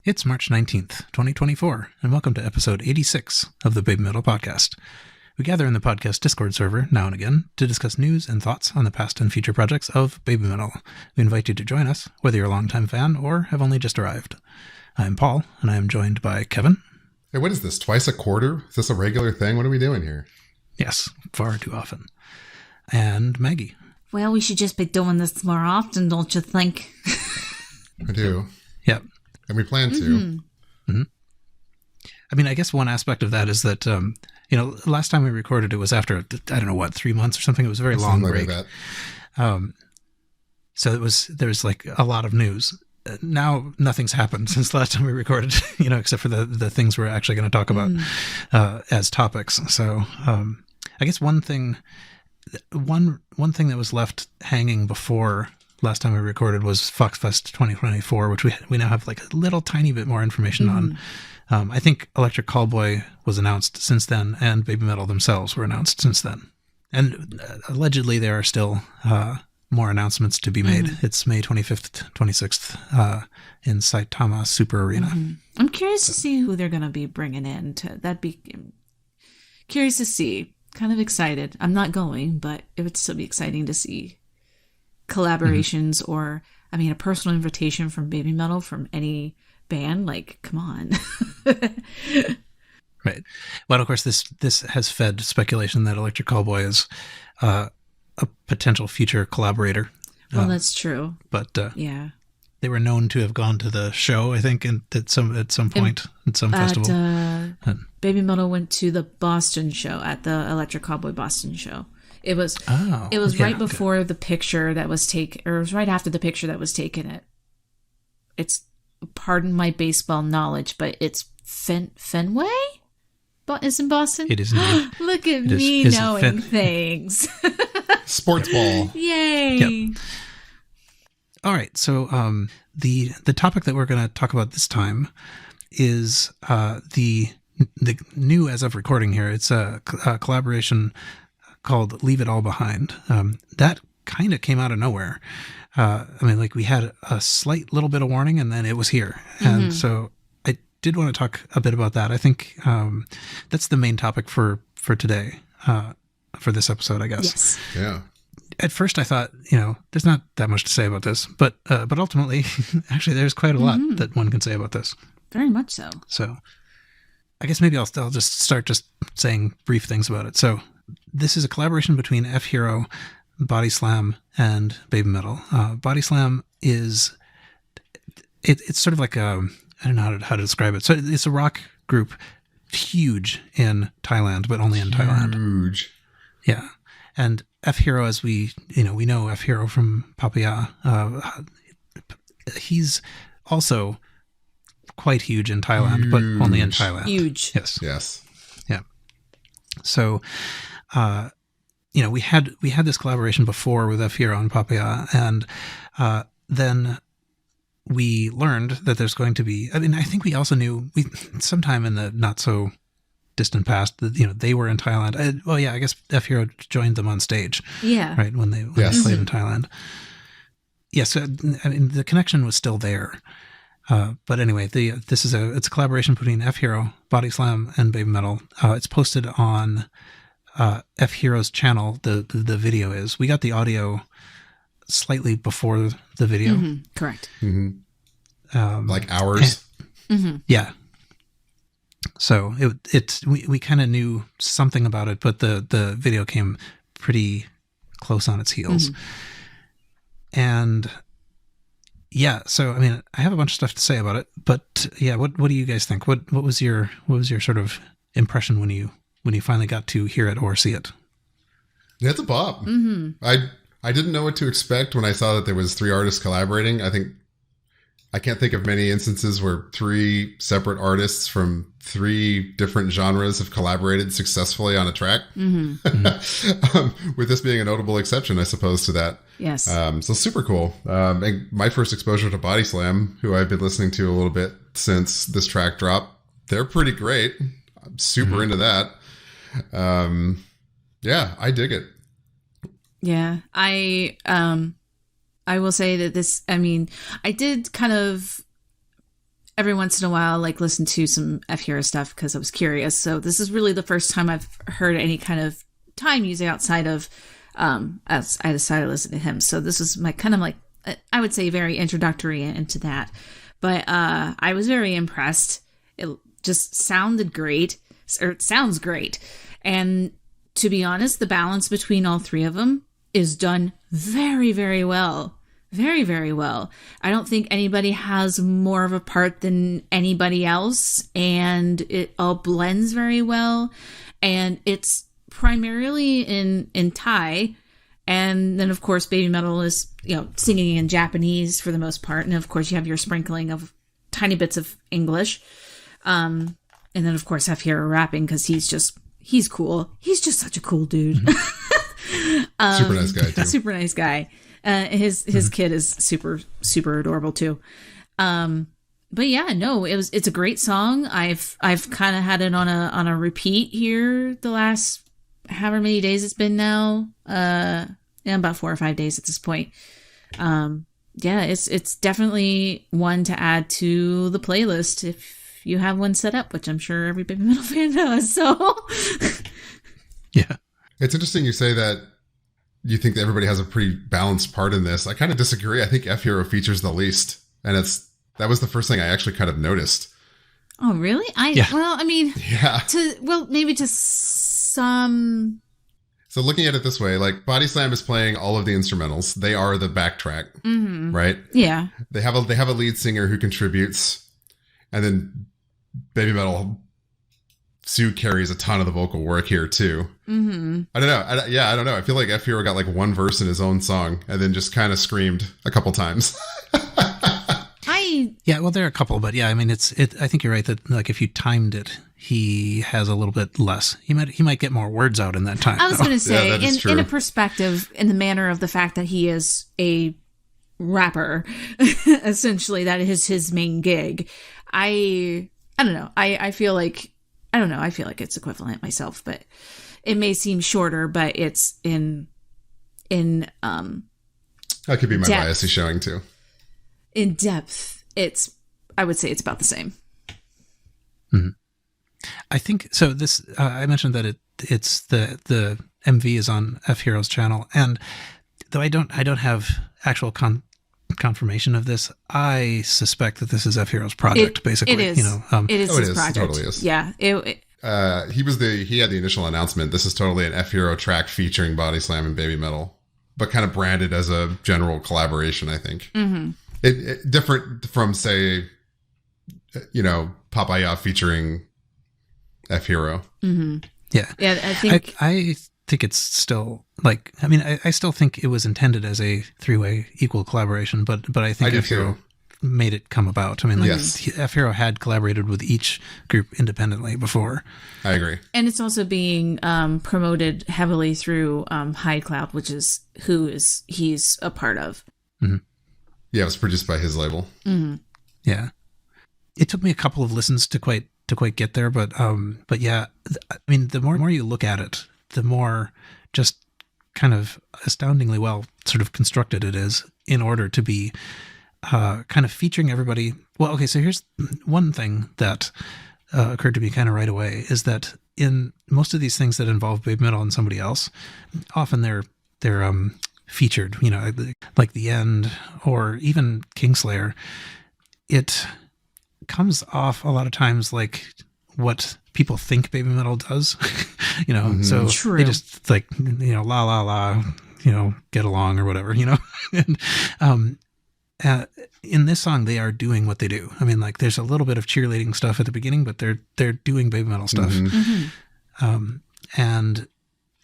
It's March 19th, 2024, and welcome to episode 86 of the BABYMETAL podcast. We gather in the podcast Discord server now and again to discuss news and thoughts on the past and future projects of BABYMETAL. We invite you to join us, whether you're a longtime fan or have only just arrived. I'm Paul, and I am joined by Kevin. Hey, what is this, twice a quarter? Is this a regular thing? What are we doing here? Yes, far too often. And Maggie. Well, we should just be doing this more often, don't you think? I do. Yep. And we plan to. Mm-hmm. I mean, I guess one aspect of that is that, last time we recorded, it was after, 3 months or something. It was a very long break. Like So there was like a lot of news. Now nothing's happened since the last time we recorded, except for the things we're actually going to talk about as topics. So I guess one thing that was left hanging before last time we recorded was FoxFest 2024, which we now have like a little tiny bit more information on. I think Electric Callboy was announced since then, and BABYMETAL themselves were announced since then. And allegedly there are still more announcements to be made. It's May 25th, 26th in Saitama Super Arena. I'm curious to see who they're going to be bringing in. That'd be curious to see. Kind of excited. I'm not going, but it would still be exciting to see collaborations or, a personal invitation from BABYMETAL from any band. Like, come on. Right. Well, of course, this has fed speculation that Electric Callboy is a potential future collaborator. Well, that's true. But yeah, they were known to have gone to the show, I think, at some point at some festival. BABYMETAL went to the Boston show, at the Electric Callboy Boston show. It was right before the picture that was taken, or it was right after the picture that was taken. It's, pardon my baseball knowledge, but it's Fenway? Is in Boston? It is indeed. Look at me knowing things. Sports ball. Yay. Yep. All right. So the topic that we're going to talk about this time is the new, as of recording here, it's a collaboration called Leave It All Behind. That kind of came out of nowhere. We had a slight little bit of warning and then it was here. And so I did want to talk a bit about that. I think that's the main topic for today, for this episode, I guess. Yes. Yeah. At first I thought, there's not that much to say about this, but ultimately, actually there's quite a lot that one can say about this. Very much so. So I guess maybe I'll just start saying brief things about it. So this is a collaboration between F.Hero, Bodyslam, and BABYMETAL. Bodyslam is, it's sort of like I don't know how to describe it. So it's a rock group, huge in Thailand, but only in Thailand. Huge. Yeah. And F.Hero, as we know F.Hero from Papaya, he's also quite huge in Thailand, but only in Thailand. Huge. Yes. Yeah. So, we had this collaboration before with F.Hero and Papaya, and then we learned that there's going to be, I think we also knew sometime in the not so distant past that, they were in Thailand. I guess F.Hero joined them on stage. Yeah. Right. When they played in Thailand. Yes. The connection was still there. But anyway, it's a collaboration between F.Hero, Bodyslam, and BABYMETAL. It's posted on F.Hero's channel. The video is. We got the audio slightly before the video. Correct. Like hours. Yeah. So we kind of knew something about it, but the video came pretty close on its heels. And yeah, so I have a bunch of stuff to say about it, but yeah, what do you guys think? What was your sort of impression when you finally got to hear it or see it? Yeah, it's a pop. I didn't know what to expect when I saw that there was 3 artists collaborating. I can't think of many instances where 3 separate artists from 3 different genres have collaborated successfully on a track. With this being a notable exception, I suppose, to that. Yes. So super cool. And my first exposure to Bodyslam, who I've been listening to a little bit since this track dropped, they're pretty great. I'm super into that. Yeah, I dig it. Yeah, I will say that this, I did kind of every once in a while, like listen to some F.Hero stuff because I was curious. So this is really the first time I've heard any kind of Thai music outside of listening to him. So this was my kind of like, I would say, very introductory into that. But I was very impressed. It just sounded great, or it sounds great. And to be honest, the balance between all three of them is done very, very well. Very, very well. I don't think anybody has more of a part than anybody else, and it all blends very well. And it's primarily in Thai, and then of course BABYMETAL is, you know, singing in Japanese for the most part, and of course you have your sprinkling of tiny bits of English, and then of course F.Hero rapping because he's cool. He's just such a cool dude. Super nice guy too. Super nice guy. His kid is super, super adorable too. But yeah, no, it's a great song. I've kind of had it on a repeat here the last however many days it's been now. About 4 or 5 days at this point. Yeah, it's definitely one to add to the playlist if you have one set up, which I'm sure every BABYMETAL fan does. So yeah, it's interesting you say that. You think that everybody has a pretty balanced part in this. I kind of disagree. I think F.Hero features the least. And that was the first thing I actually kind of noticed. Oh, really? Well, I mean, yeah. Maybe to some. So looking at it this way, like Bodyslam is playing all of the instrumentals. They are the backtrack, right? Yeah. They have a lead singer who contributes. And then BABYMETAL, Sue carries a ton of the vocal work here too. Mm-hmm. I don't know. I don't know. I feel like F.Hero got like one verse in his own song and then just kind of screamed a couple times. Yeah, well, there are a couple, but yeah, I mean, I think you're right that like if you timed it, he has a little bit less. He might get more words out in that time. I was going to say, yeah, in a perspective, in the manner of the fact that he is a rapper, essentially, that is his main gig. I don't know. I feel like it's equivalent myself, but it may seem shorter, but it's in that could be my bias he's showing too. In depth, I would say it's about the same. Mm-hmm. I think so. This I mentioned that it's the MV is on F.Hero's channel, and though I don't have actual confirmation of this, I suspect that this is F.Hero's project. Basically, it is. You know, it is his project. It totally is. Yeah. He had the initial announcement. This is totally an F.Hero track featuring Bodyslam and BABYMETAL, but kind of branded as a general collaboration. I think. Mm-hmm. It different from, say, you know, Papaya featuring F.Hero. Mm-hmm. Yeah. Yeah, I think it's still like, I mean, I still think it was intended as a three-way equal collaboration, but I think F.Hero made it come about. I mean, like, yes. F.Hero had collaborated with each group independently before. I agree. And it's also being promoted heavily through HideCloud, which is he's a part of. Mm-hmm. Yeah, it was produced by his label. Mm-hmm. Yeah, it took me a couple of listens to quite get there, but yeah, I mean, the more you look at it, the more just kind of astoundingly well sort of constructed it is in order to be kind of featuring everybody. Well, okay, so here's one thing that occurred to me kind of right away is that in most of these things that involve BABYMETAL and somebody else, often they're featured, you know, like The End or even Kingslayer. It comes off a lot of times like what people think BABYMETAL does, you know. Mm-hmm. So True. They just like, you know, la la la, you know, get along or whatever, you know. And in this song, they are doing what they do. I mean, like, there's a little bit of cheerleading stuff at the beginning, but they're doing BABYMETAL stuff. Mm-hmm. And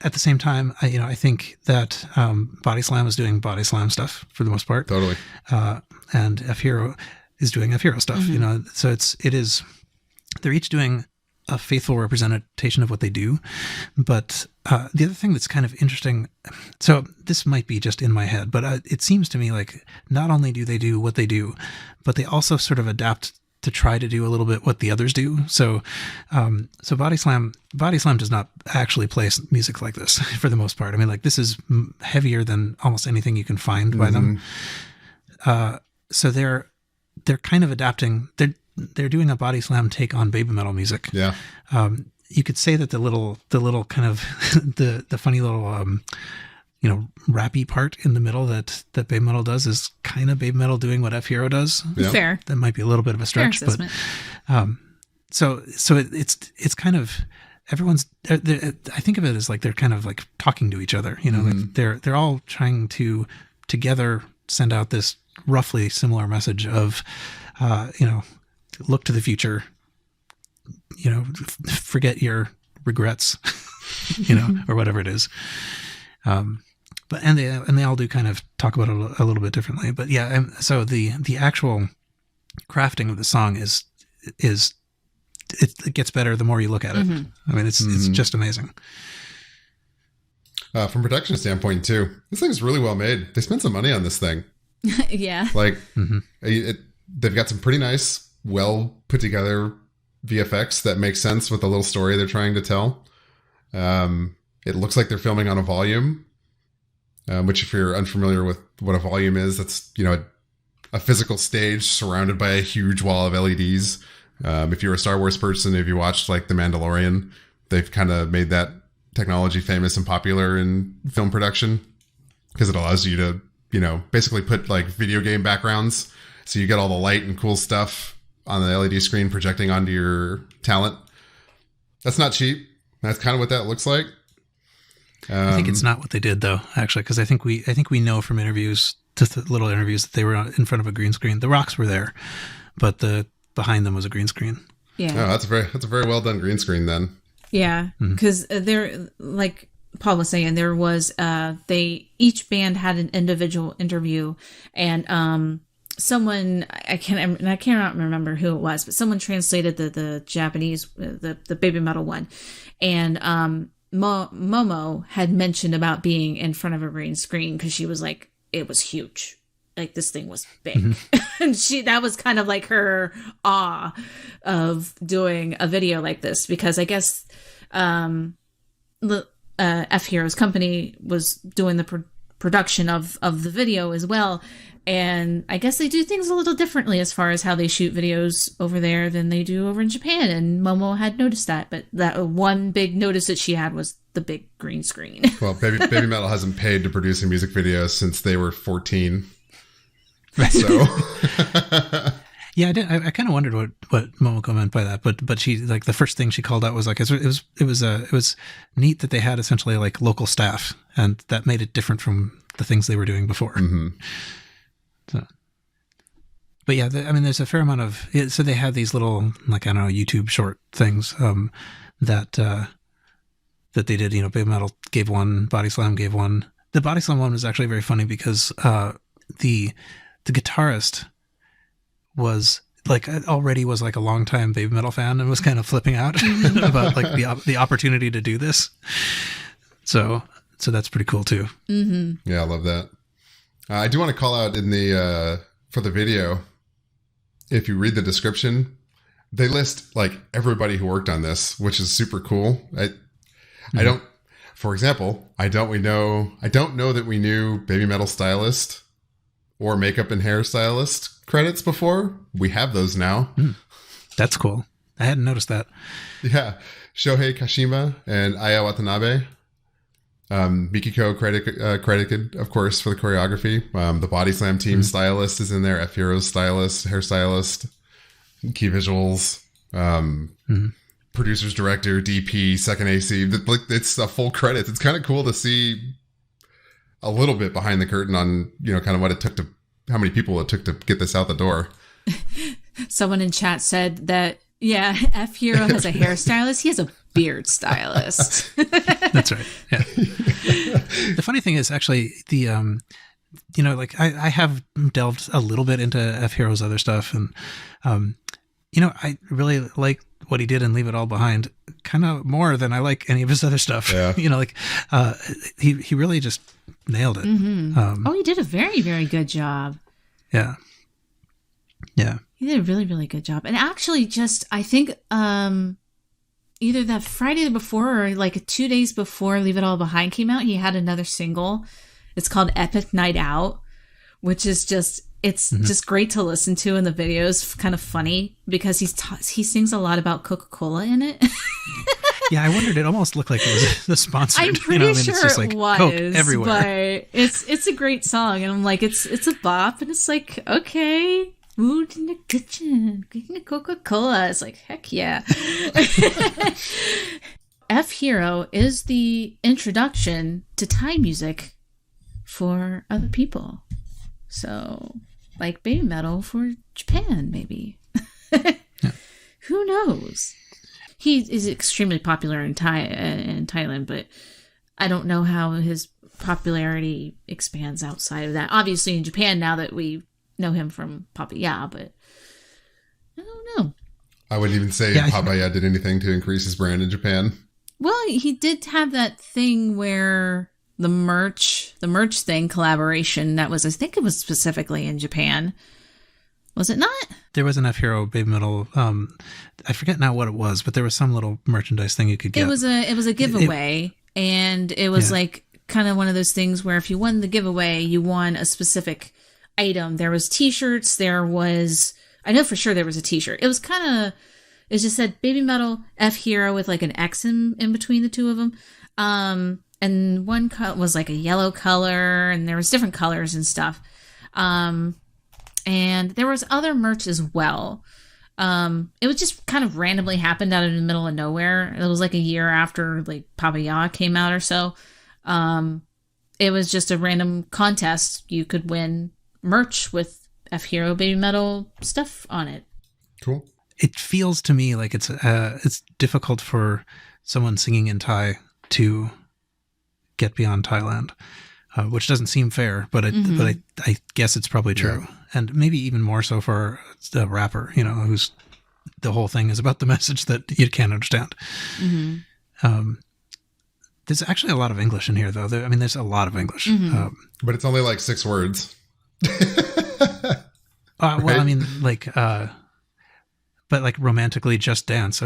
at the same time, I think that Bodyslam is doing Bodyslam stuff for the most part. Totally. And F.Hero is doing F.Hero stuff. Mm-hmm. You know, so they're each doing a faithful representation of what they do. But the other thing that's kind of interesting, so this might be just in my head, but it seems to me like not only do they do what they do, but they also sort of adapt to try to do a little bit what the others do. So Bodyslam does not actually play music like this for the most part. I mean, like, this is heavier than almost anything you can find by them. So they're kind of adapting. they're doing a Bodyslam take on baby metal music. Yeah. You could say that the little kind of the funny little rappy part in the middle that baby metal does is kind of baby metal doing what F.Hero does. Yeah. Fair. That might be a little bit of a stretch, but so it's kind of everyone's. I think of it as like they're kind of like talking to each other. Like they're all trying to together send out this roughly similar message of, look to the future. Forget your regrets, or whatever it is. But they all do kind of talk about it a little bit differently. But yeah, and so the actual crafting of the song is it gets better the more you look at it. I mean, it's just amazing. From production standpoint too, this thing's really well made. They spent some money on this thing. Yeah. Like they've got some pretty nice, well put together VFX that makes sense with the little story they're trying to tell. It looks like they're filming on a volume, which if you're unfamiliar with what a volume is, that's, a physical stage surrounded by a huge wall of LEDs. If you're a Star Wars person, if you watched like The Mandalorian, they've kind of made that technology famous and popular in film production because it allows you to, basically put like video game backgrounds. So you get all the light and cool stuff on the LED screen projecting onto your talent. That's not cheap. That's kind of what that looks like. I think it's not what they did though, actually, because I think we know from interviews, just the little interviews, that they were in front of a green screen. The rocks were there, but behind them was a green screen. Yeah. Oh, that's a very well done green screen then. Yeah, because there, like Paul was saying, there was each band had an individual interview, and someone I cannot remember who it was, but someone translated the Japanese the baby metal one, and Momo had mentioned about being in front of a green screen because she was like, it was huge. Like this thing was big. And that was kind of like her awe of doing a video like this, because I guess F.Hero's company was doing the production of the video as well. And I guess they do things a little differently as far as how they shoot videos over there than they do over in Japan. And Momo had noticed that, but that one big notice that she had was the big green screen. Well, Baby Metal hasn't paid to produce a music video since they were 14. So yeah, I kind of wondered what Momoko meant by that, but she, like, the first thing she called out was like it was neat that they had essentially like local staff, and that made it different from the things they were doing before. So, but yeah, there's a fair amount of so they had these little, like, I don't know, YouTube short things that they did. Baby Metal gave one, Bodyslam gave one. The Bodyslam one was actually very funny because the guitarist was like a longtime Baby Metal fan and was kind of flipping out about like the opportunity to do this. So that's pretty cool too. Mm-hmm. Yeah, I love that. I do want to call out in the for the video, if you read the description, they list like everybody who worked on this, which is super cool. I don't, for example, I don't know that we knew Baby Metal stylist or makeup and hairstylist credits before. We have those now. That's cool. I hadn't noticed that. Yeah. Shohei Kashima and Aya Watanabe. Mikiko credited, of course, for the choreography. The Bodyslam team stylist is in there. F.Hero's stylist, hairstylist, key visuals, producers, director, DP, second AC. Like, it's a full credit. It's kind of cool to see a little bit behind the curtain on, kind of what it took to, how many people it took to get this out the door. Someone in chat said that, yeah, F.Hero has a hairstylist. He has a beard stylist. That's right. Yeah. The funny thing is actually the, like I have delved a little bit into F.Hero's other stuff, and, I really like what he did in Leave It All Behind kind of more than I like any of his other stuff. Yeah. He really just nailed it. Mm-hmm. He did a very, very good job. Yeah. Yeah. He did a really, really good job. And actually I think, either that Friday before or like 2 days before Leave It All Behind came out, he had another single. It's called Epic Night Out, which is just, It's just great to listen to, and the video is kind of funny because he sings a lot about Coca-Cola in it. Yeah, I wondered. It almost looked like it was the sponsor. I'm pretty sure it's just like it was Coke everywhere. but it's a great song, and I'm like, it's a bop, and it's like, okay, moved in the kitchen, getting a Coca-Cola. It's like, heck yeah. F.Hero is the introduction to Thai music for other people. So, like BABYMETAL for Japan, maybe. Yeah. Who knows? He is extremely popular in Thailand, but I don't know how his popularity expands outside of that. Obviously in Japan, now that we know him from Papaya, but I don't know. I wouldn't even say Papaya did anything to increase his brand in Japan. Well, he did have that thing where the merch thing collaboration that was, I think it was specifically in Japan. Was it not? There was an F.Hero BABYMETAL. I forget now what it was, but there was some little merchandise thing you could get. It was a giveaway, and it was like kind of one of those things where if you won the giveaway, you won a specific item. There was T-shirts. I know for sure there was a T-shirt. It was kind of, it just said BABYMETAL F.Hero with like an X in between the two of them. And one was like a yellow color, and there was different colors and stuff. And there was other merch as well. It was just kind of randomly happened out of the middle of nowhere. It was like a year after like Papaya came out or so. It was just a random contest. You could win merch with F.Hero BABYMETAL stuff on it. Cool. It feels to me like it's difficult for someone singing in Thai to get beyond Thailand. Which doesn't seem fair, but I guess it's probably true. Yeah. And maybe even more so for the rapper, who's the whole thing is about the message that you can't understand. Mm-hmm. There's actually a lot of English in here, though. There's a lot of English. Mm-hmm. But it's only like 6 words. Well, but like romantically just dance.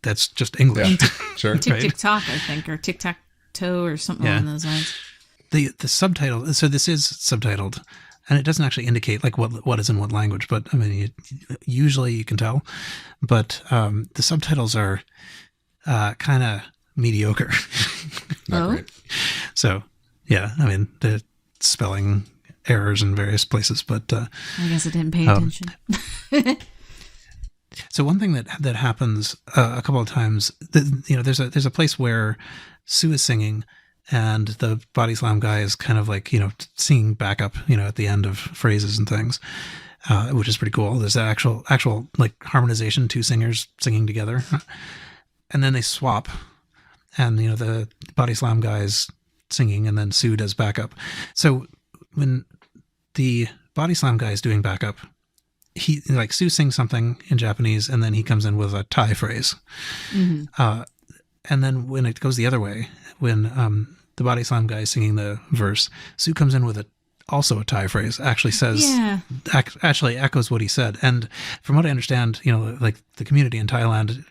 That's just English. Yeah, sure. Tick-tick-tock, I think, or tic-tac-toe or something along those lines. The subtitle, so this is subtitled, and it doesn't actually indicate like what is in what language, but usually you can tell. But the subtitles are kind of mediocre. Not great. So, yeah, the spelling errors in various places, but I guess I didn't pay attention. So one thing that happens a couple of times, there's a place where Sue is singing, and the Bodyslam guy is kind of like, singing backup, at the end of phrases and things, which is pretty cool. There's actual like harmonization, 2 singers singing together. And then they swap, and, the Bodyslam guy's singing, and then Sue does backup. So when the Bodyslam guy is doing backup, Sue sings something in Japanese, and then he comes in with a Thai phrase. Mm-hmm. And then when it goes the other way, when the Bodyslam guy is singing the verse, Sue comes in with also a Thai phrase, actually says, actually echoes what he said. And from what I understand, like the community in Thailand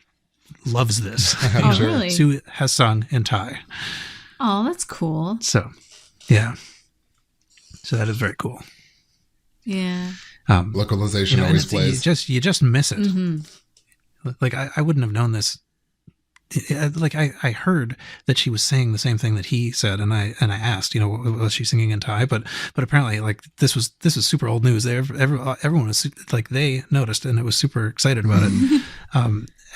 loves this. Oh, really? Sue has sung in Thai. Oh, that's cool. So, yeah. So that is very cool. Yeah. Localization always plays. You just miss it. Mm-hmm. Like I wouldn't have known this. Like I heard that she was saying the same thing that he said, and I asked, was she singing in Thai? But apparently, like this was super old news. Everyone was like, they noticed, and it was super excited about it.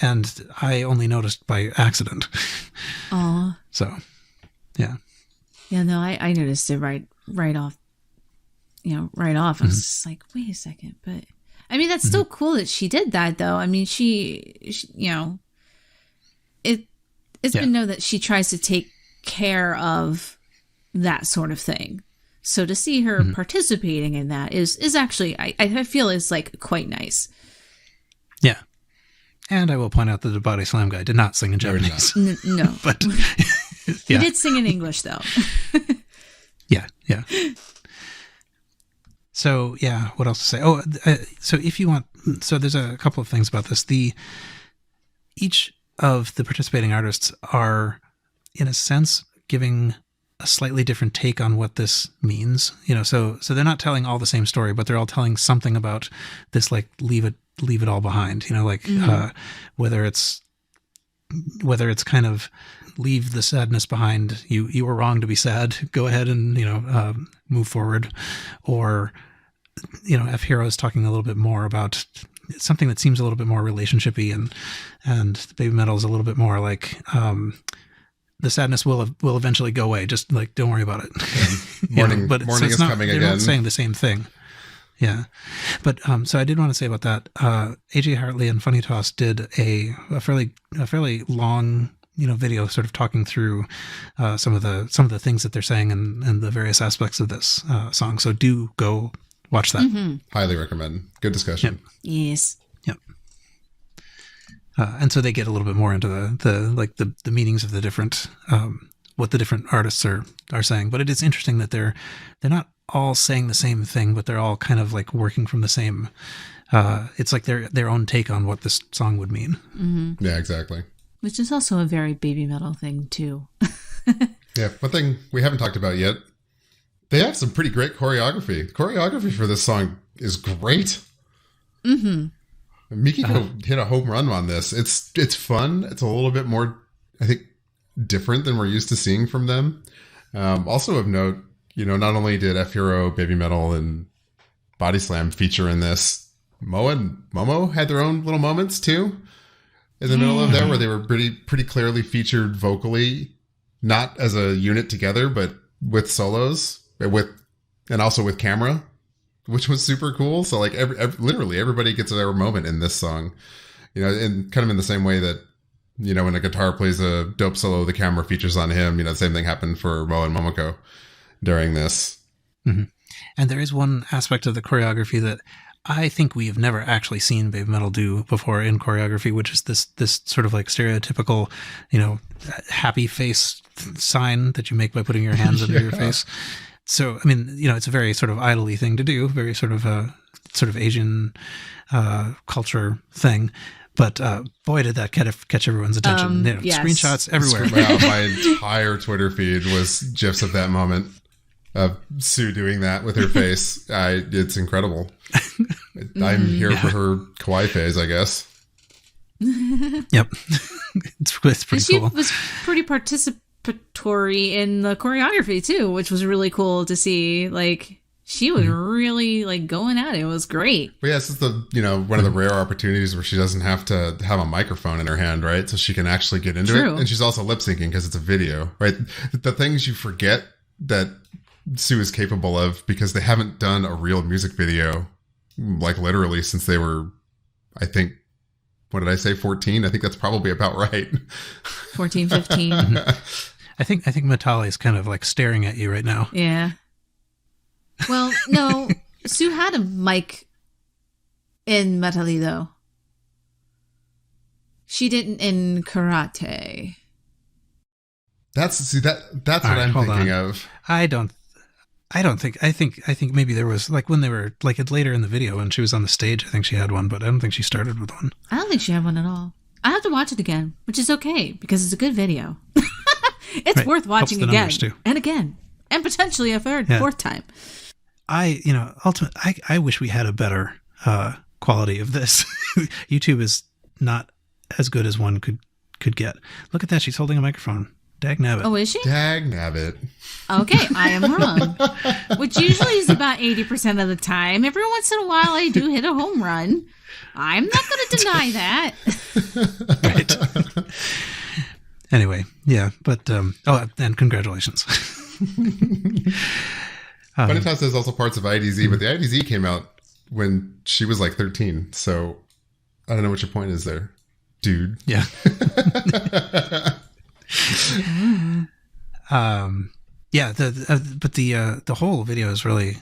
And I only noticed by accident. Aw. So, yeah. Yeah, no, I noticed it right off. Right off. I was just like, wait a second, but that's still cool that she did that, though. She it's been known that she tries to take care of that sort of thing. So to see her participating in that is actually, I feel is like quite nice. Yeah. And I will point out that the Bodyslam guy did not sing in Japanese. No. But he did sing in English, though. Yeah. So, yeah, what else to say? Oh, so if you want, so there's a couple of things about this. Each of the participating artists are, in a sense, giving a slightly different take on what this means. So they're not telling all the same story, but they're all telling something about this, like leave it all behind. Whether it's kind of leave the sadness behind. You were wrong to be sad. Go ahead and move forward. Or F.Hero is talking a little bit more about something that seems a little bit more relationship-y, and BABYMETAL is a little bit more like the sadness will eventually go away. Just like don't worry about it. Morning is coming again. They're not saying the same thing. Yeah, but so I did want to say about that. AJ Hartley and Funny Toss did a fairly long video, sort of talking through some of the things that they're saying and the various aspects of this song. So do go watch that. Mm-hmm. Highly recommend. Good discussion. Yep. Yes. Yep. And so they get a little bit more into the meanings of the different what the different artists are saying. But it is interesting that they're not all saying the same thing, but they're all kind of like working from the same. It's like their own take on what this song would mean. Mm-hmm. Yeah, exactly. Which is also a very BABYMETAL thing too. Yeah, one thing we haven't talked about yet. They have some pretty great choreography. Choreography for this song is great. Mm-hmm. Mikiko hit a home run on this. It's fun. It's a little bit more, I think, different than we're used to seeing from them. Also of note, not only did F.Hero, BABYMETAL, and Bodyslam feature in this, Moa and Momo had their own little moments too in the middle of there, where they were pretty clearly featured vocally, not as a unit together, but with solos, and also with camera, which was super cool. So like literally everybody gets their moment in this song, and kind of in the same way that, when a guitar plays a dope solo, the camera features on him. The same thing happened for Mo and Momoko during this. Mm-hmm. And there is one aspect of the choreography that I think we have never actually seen BABYMETAL do before in choreography, which is this sort of like stereotypical, happy face sign that you make by putting your hands under your face. So, I mean, it's a very sort of idly thing to do, very sort of Asian culture thing. But boy, did that catch everyone's attention. Yes. Screenshots everywhere. My entire Twitter feed was GIFs of that moment of Sue doing that with her face. It's incredible. I'm here for her kawaii phase, I guess. Yep. it's pretty cool. She was pretty participatory in the choreography too, which was really cool to see. Like, she was really like going at it. It was great. Well, yeah, this is the one of the rare opportunities where she doesn't have to have a microphone in her hand, right? So she can actually get into it. And she's also lip syncing because it's a video, right? The things you forget that Sue is capable of, because they haven't done a real music video like literally since they were, I think, what did I say, 14? I think that's probably about right. 14, 15. I think Matali is kind of like staring at you right now. Yeah. Well, no, Sue had a mic in Matali though. She didn't in karate. That's what I'm thinking of. I think maybe there was, like, when they were like later in the video when she was on the stage, I think she had one, but I don't think she started with one. I don't think she had one at all. I have to watch it again, which is okay because it's a good video. It's worth watching again and again and potentially a fourth time. Ultimately, I wish we had a better quality of this. YouTube is not as good as one could get. Look at that. She's holding a microphone. Dag nabbit. Oh, is she? Dag nabbit. Okay, I am wrong. Which usually is about 80% of the time. Every once in a while, I do hit a home run. I'm not going to deny that. Right. Anyway, yeah, but and congratulations. Funny Toss says also parts of IDZ, but the IDZ came out when she was like 13. So I don't know what your point is there, dude. Yeah. Yeah. But the whole video is really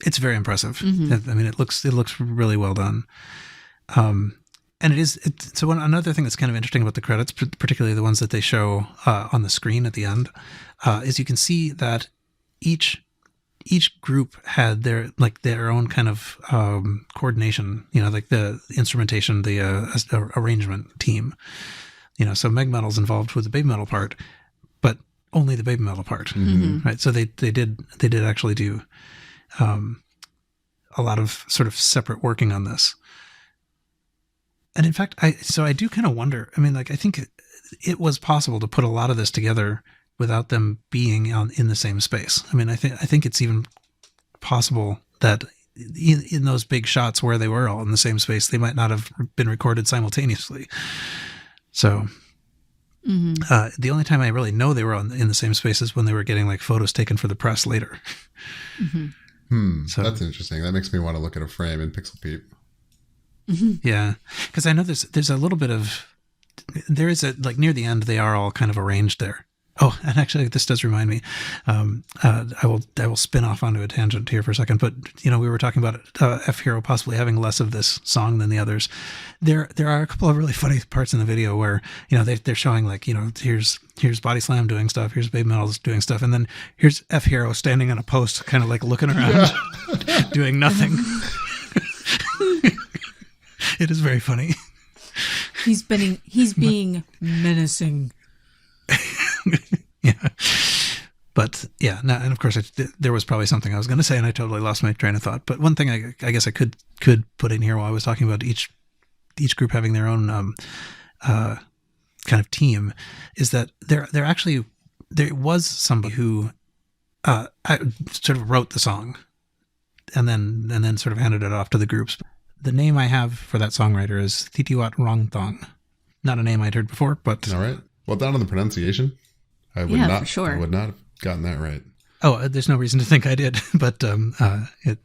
it's very impressive. Mm-hmm. I mean, it looks really well done. And so another thing that's kind of interesting about the credits, particularly the ones that they show on the screen at the end, is you can see that each group had their own kind of coordination, like the instrumentation, the arrangement team. So BABYMETAL's involved with the BABYMETAL part, but only the baby metal part, right? So they did actually do a lot of sort of separate working on this. And in fact, I do kind of wonder. I mean, like, I think it was possible to put a lot of this together without them being in the same space. I mean, I think it's even possible that in those big shots where they were all in the same space, they might not have been recorded simultaneously. So the only time I really know they were in the same space is when they were getting like photos taken for the press later. So that's interesting. That makes me want to look at a frame in Pixel Peep. Yeah, because I know there's a little bit of, there is a, like near the end, they are all kind of arranged there. Oh, and actually, this does remind me. I will spin off onto a tangent here for a second. But we were talking about F.Hero possibly having less of this song than the others. There are a couple of really funny parts in the video where they're showing like here's Bodyslam doing stuff, here's BABYMETAL doing stuff, and then here's F.Hero standing on a post, kind of like looking around, doing nothing. It is very funny. He's being menacing. Yeah, but yeah, no, and of course there was probably something I was going to say, and I totally lost my train of thought. But one thing I guess I could put in here while I was talking about each group having their own kind of team is that there was somebody who sort of wrote the song and then sort of handed it off to the groups. The name I have for that songwriter is Thitiwat Rongthong. Not a name I'd heard before, but all right. Well done on the pronunciation. I would not have gotten that right. Oh, there's no reason to think I did, but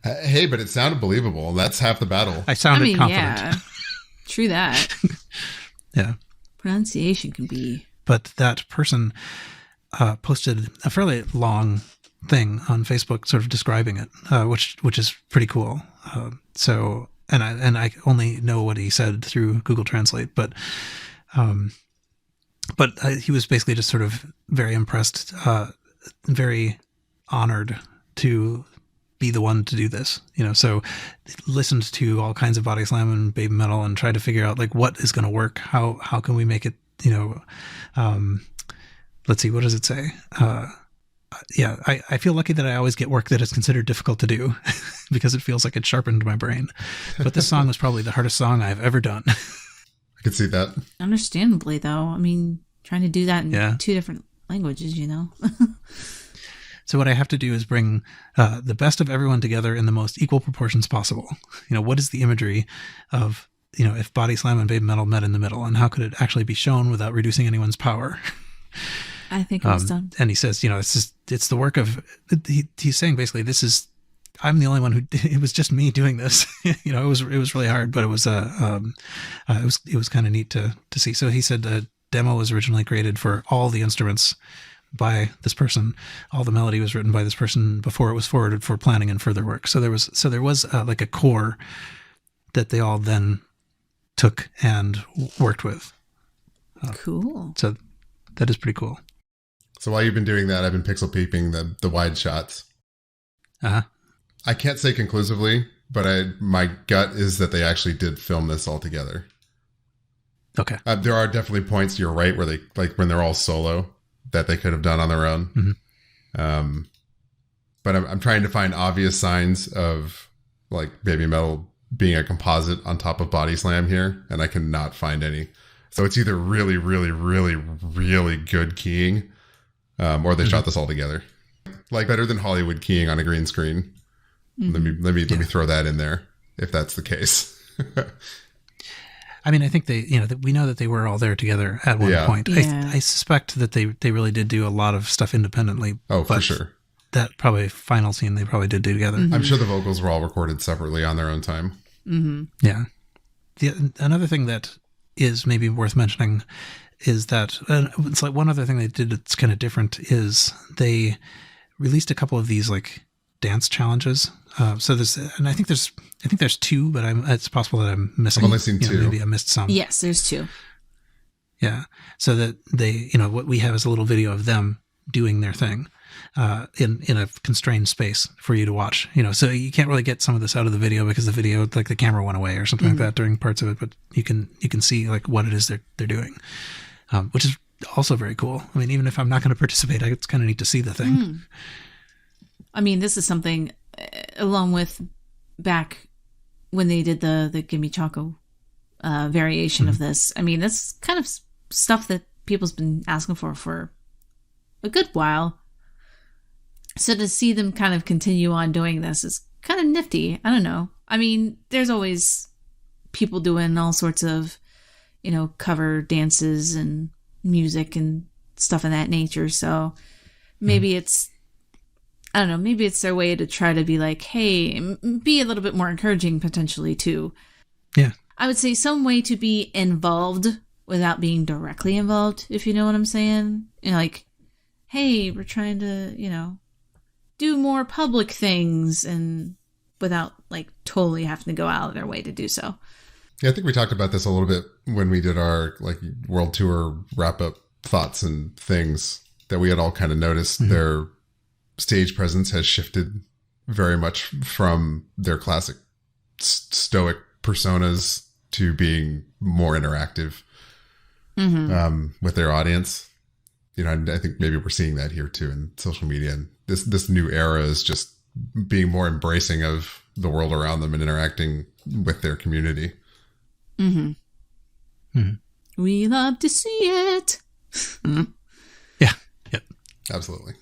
hey, but it sounded believable. That's half the battle. I sounded confident. Yeah, true that. Yeah, pronunciation can be. But that person posted a fairly long thing on Facebook, sort of describing it, which is pretty cool. So, and I only know what he said through Google Translate, but he was basically just sort of very impressed, very honored to be the one to do this, so listened to all kinds of Bodyslam and BABYMETAL and tried to figure out like what is going to work. How can we make it, let's see, what does it say? Yeah, I feel lucky that I always get work that is considered difficult to do because it feels like it sharpened my brain. But this song was probably the hardest song I've ever done. I could see that. Understandably, though. I mean, trying to do that in two different languages, So what I have to do is bring the best of everyone together in the most equal proportions possible. What is the imagery of, if Bodyslam and BABYMETAL met in the middle, and how could it actually be shown without reducing anyone's power? I think it was done. And he says, it's the work of, he's saying basically, I'm the only one it was just me doing this. It was really hard, but it was kind of neat to see. So he said the demo was originally created for all the instruments by this person. All the melody was written by this person before it was forwarded for planning and further work. So there was like a core that they all then took and worked with. Cool. So that is pretty cool. So while you've been doing that, I've been pixel peeping the wide shots. Uh-huh. I can't say conclusively, but my gut is that they actually did film this all together. Okay. There are definitely points, you're right, where they, like when they're all solo, that they could have done on their own. Mm-hmm. But I'm trying to find obvious signs of like BABYMETAL being a composite on top of Bodyslam here, and I cannot find any. So it's either really, really, really, really good keying, or they shot this all together. Like better than Hollywood keying on a green screen. Mm-hmm. Let me throw that in there if that's the case. I mean, I think we know that they were all there together at one point. Yeah. I suspect that they really did do a lot of stuff independently. Oh, for sure. That probably final scene they probably did do together. Mm-hmm. I'm sure the vocals were all recorded separately on their own time. Mm-hmm. Yeah. Another thing that is maybe worth mentioning is that it's like one other thing they did that's kind of different is they released a couple of these like dance challenges. So I think there's two, but it's possible that I'm missing. I've only seen two. Maybe I missed some. Yes, there's two. Yeah. So that they, what we have is a little video of them doing their thing in a constrained space for you to watch. So you can't really get some of this out of the video because the video, like the camera went away or something like that during parts of it. But you can see like what it is they're doing, which is also very cool. I mean, even if I'm not going to participate, it's kind of neat to see the thing. I mean, this is something along with back when they did the Gimme Choco variation of this. I mean, that's kind of stuff that people's been asking for a good while. So to see them kind of continue on doing this is kind of nifty. I don't know. I mean, there's always people doing all sorts of, cover dances and music and stuff of that nature. So maybe it's, I don't know, maybe it's their way to try to be like, hey, be a little bit more encouraging potentially too. Yeah. I would say some way to be involved without being directly involved, if you know what I'm saying. Like, hey, we're trying to, do more public things and without like totally having to go out of their way to do so. Yeah, I think we talked about this a little bit when we did our like world tour wrap up thoughts and things, that we had all kind of noticed their stage presence has shifted very much from their classic stoic personas to being more interactive with their audience. I think maybe we're seeing that here too in social media. And this new era is just being more embracing of the world around them and interacting with their community. We love to see it. Yeah. Yep. Absolutely.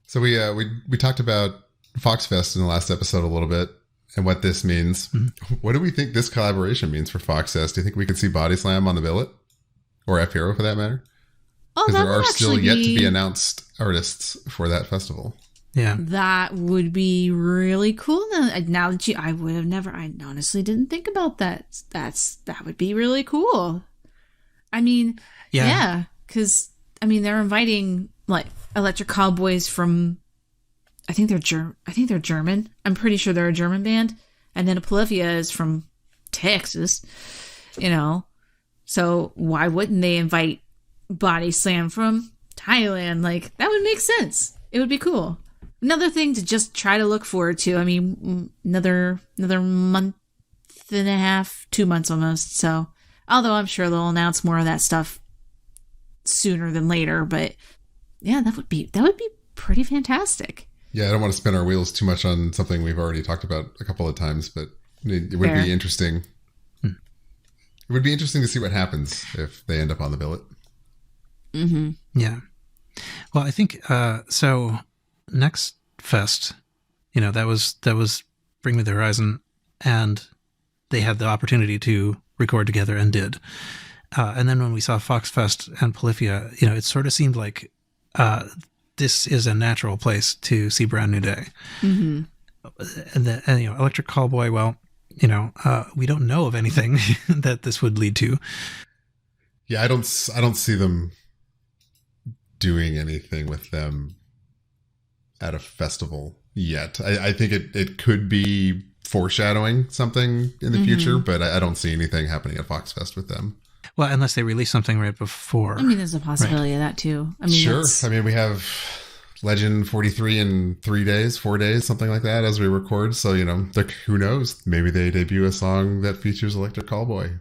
So we talked about Foxfest in the last episode a little bit and what this means. What do we think this collaboration means for Foxfest? Do you think we could see Bodyslam on the billet, or F.Hero for that matter? Oh, because that there are would still actually yet to be announced artists for that festival. Yeah, that would be really cool. Now that I honestly didn't think about that. That would be really cool. I mean, yeah, because they're inviting like Electric Cowboys from, I think they're German. I'm pretty sure they're a German band, and then Polyphia is from Texas. So why wouldn't they invite Bodyslam from Thailand? Like, that would make sense. It would be cool. Another thing to just try to look forward to. I mean, another month and a half, 2 months almost. So, although I'm sure they'll announce more of that stuff sooner than later, but yeah, that would be pretty fantastic. Yeah, I don't want to spin our wheels too much on something we've already talked about a couple of times, but it would be interesting. It would be interesting to see what happens if they end up on the billet. Yeah. Well, I think so. Next fest, that was Bring Me the Horizon, and they had the opportunity to record together and did. And then when we saw Foxfest and Polyphia, it sort of seemed like this is a natural place to see Brand New Day. And Electric Callboy, well, we don't know of anything that this would lead to. Yeah, I don't see them doing anything with them at a festival yet. I think it could be foreshadowing something in the future, but I don't see anything happening at Foxfest with them. Well, unless they release something right before. There's a possibility of that too. Sure. We have Legend 43 in 4 days, something like that as we record. So, who knows? Maybe they debut a song that features Electric Callboy.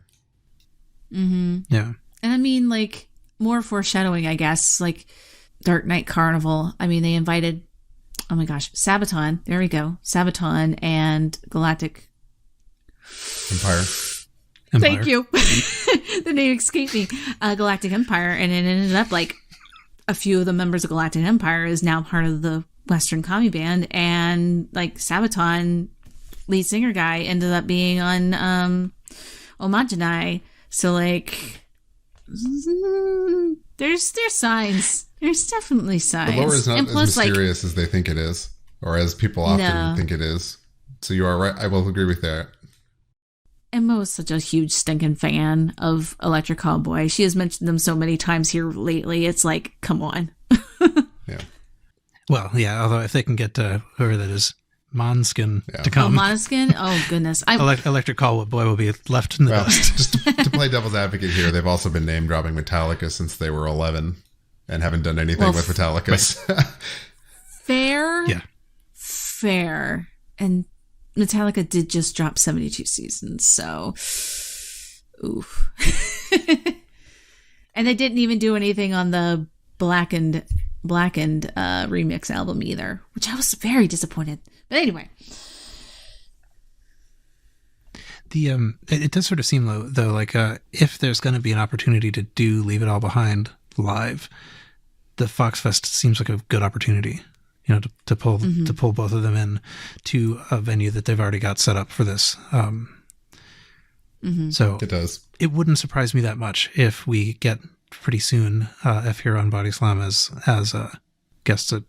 Yeah. And like, more foreshadowing, I guess, like Dark Knight Carnival. They invited, oh my gosh, Sabaton. There we go. Sabaton and Galactic Empire. Thank you. The name escaped me. Galactic Empire. And it ended up like a few of the members of Galactic Empire is now part of the Western Commie Band. And like Sabaton, lead singer guy, ended up being on Homogenei. So like, there's signs. There's definitely signs. The lore is not as mysterious as they think it is, or as people often think it is. So you are right. I will agree with that. And Mo is such a huge stinking fan of Electric Callboy. She has mentioned them so many times here lately. It's like, come on. Yeah. Well, yeah. Although if they can get whoever that is, Måneskin to come. Oh, Måneskin? Oh, goodness. Electric Callboy will be left in the dust. Just to play devil's advocate here, they've also been name dropping Metallica since they were 11 and haven't done anything with Metallica. Right. Fair. Yeah. Fair. And Metallica did just drop 72 Seasons, so oof. And they didn't even do anything on the Blackened remix album either, which I was very disappointed. But anyway. It does sort of seem though like if there's going to be an opportunity to do Leave It All Behind live, the Fox Fest seems like a good opportunity, to pull both of them in to a venue that they've already got set up for this. So it does. It wouldn't surprise me that much if we get pretty soon F.Hero and Bodyslam as guests at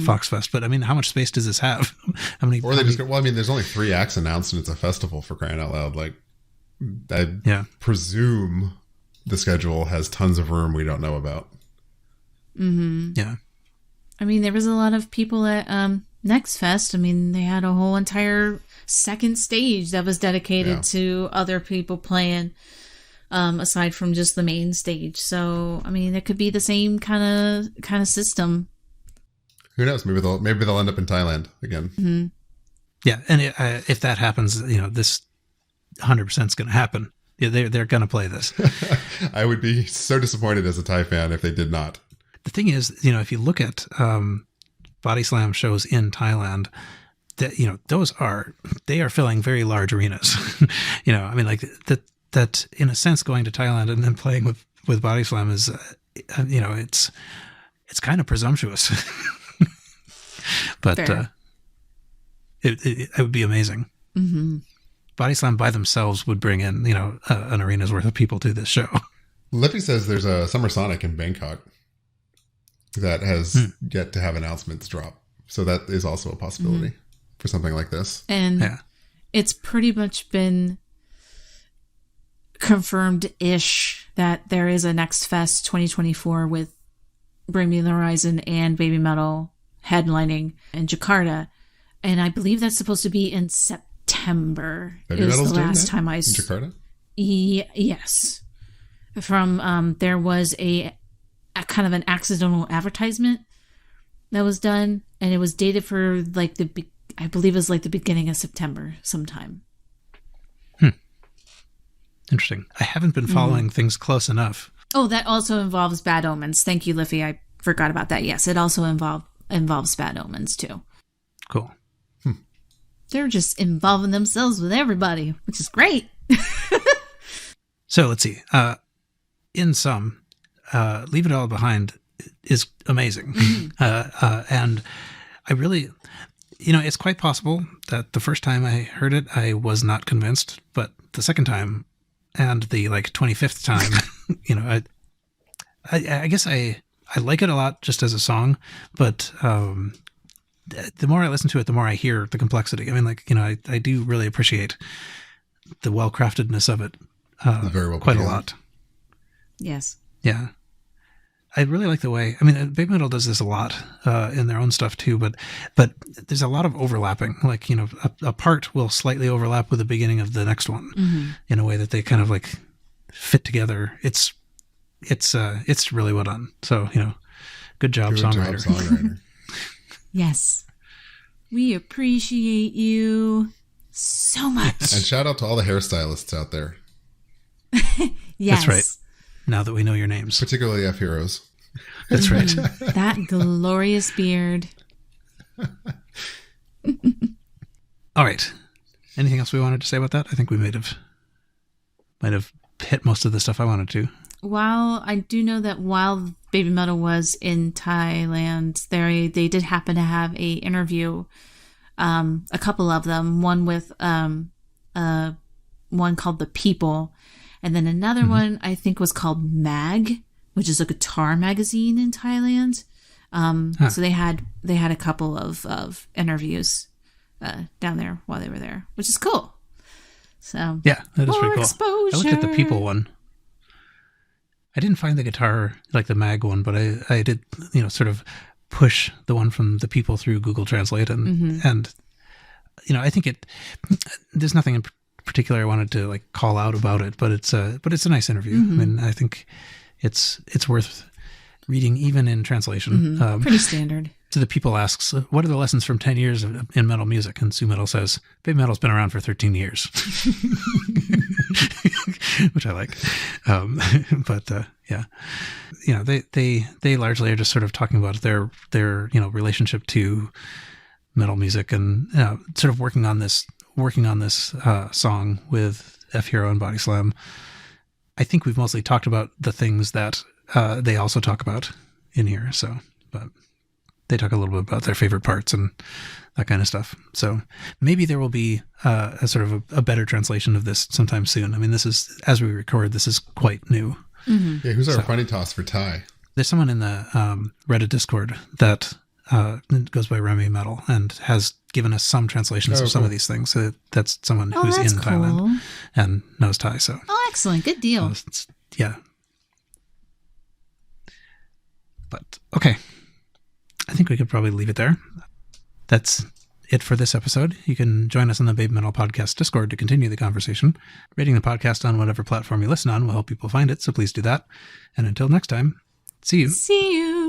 Fox Fest. But I mean, how much space does this have? How many? Or they just go, well, I mean, there's only 3 acts announced and it's a festival, for crying out loud. Like, I presume the schedule has tons of room we don't know about. Yeah. I mean, there was a lot of people at Next Fest. I mean, they had a whole entire second stage that was dedicated to other people playing, aside from just the main stage. So, I mean, it could be the same kind of system. Who knows? Maybe they'll end up in Thailand again. Yeah, and if that happens, this 100% is going to happen. Yeah, they're going to play this. I would be so disappointed as a Thai fan if they did not. The thing is, if you look at Bodyslam shows in Thailand, that they are filling very large arenas. I mean, like that in a sense, going to Thailand and then playing with Bodyslam is, it's kind of presumptuous. But it would be amazing. Bodyslam by themselves would bring in, an arena's worth of people to this show. Lippy says there's a Summer Sonic in Bangkok that has yet to have announcements drop. So that is also a possibility for something like this. And it's pretty much been confirmed-ish that there is a Next Fest 2024 with Bring Me the Horizon and BABYMETAL headlining in Jakarta. And I believe that's supposed to be in September. BABYMETAL's is the doing last that? time I in Jakarta? Yes. From there was a kind of an accidental advertisement that was done, and it was dated for like I believe it was like the beginning of September sometime. Interesting. I haven't been following things close enough. Oh, that also involves Bad Omens. Thank you, Liffy. I forgot about that. Yes, it also involves Bad Omens too. Cool. They're just involving themselves with everybody, which is great. So let's see. In sum, Leave It All Behind is amazing. And I really, it's quite possible that the first time I heard it, I was not convinced, but the second time and the 25th time, I guess I like it a lot just as a song, but the more I listen to it, the more I hear the complexity. I mean, I do really appreciate the well-craftedness of it very well quite put a together. lot. Yes. Yeah. I really like the way, I mean, BABYMETAL does this a lot in their own stuff too, but there's a lot of overlapping. Like, a part will slightly overlap with the beginning of the next one in a way that they kind of fit together. It's really well done. So, good job, songwriter. Yes. We appreciate you so much. And shout out to all the hairstylists out there. Yes. That's right. Now that we know your names. Particularly F.Heroes. That's right. That glorious beard. All right. Anything else we wanted to say about that? I think we might have hit most of the stuff I wanted to. While I do know that while BABYMETAL was in Thailand, they did happen to have a interview, a couple of them, one with one called The People, and then another one I think was called Mag, which is a guitar magazine in Thailand. So they had a couple of interviews down there while they were there, which is cool. So yeah, that is pretty cool. Exposure. I looked at the People one. I didn't find the guitar like the Mag one, but I did sort of push the one from the People through Google Translate and I think there's nothing in particular I wanted to call out about it, but it's a nice interview. I mean, I think it's worth reading even in translation. Pretty standard. So the People asks, what are the lessons from 10 years in metal music? And Sue Metal says, BABYMETAL's been around for 13 years. which I like. But yeah, they largely are just sort of talking about their relationship to metal music and sort of working on this song with F.Hero and Bodyslam. I think we've mostly talked about the things that they also talk about in here. So, but they talk a little bit about their favorite parts and that kind of stuff. So maybe there will be a sort of a better translation of this sometime soon. I mean, this is, as we record, this is quite new. Mm-hmm. Yeah, who's our funny toss for Ty? There's someone in the Reddit Discord that goes by BABYMETAL and has given us some translations of some of these things. So that's someone who's in Thailand and knows Thai. So excellent, good deal. Yeah. But okay, I think we could probably leave it there. That's it for this episode. You can join us on the BABYMETAL Podcast Discord to continue the conversation. Rating the podcast on whatever platform you listen on will help people find it, so please do that. And until next time, see you. See you.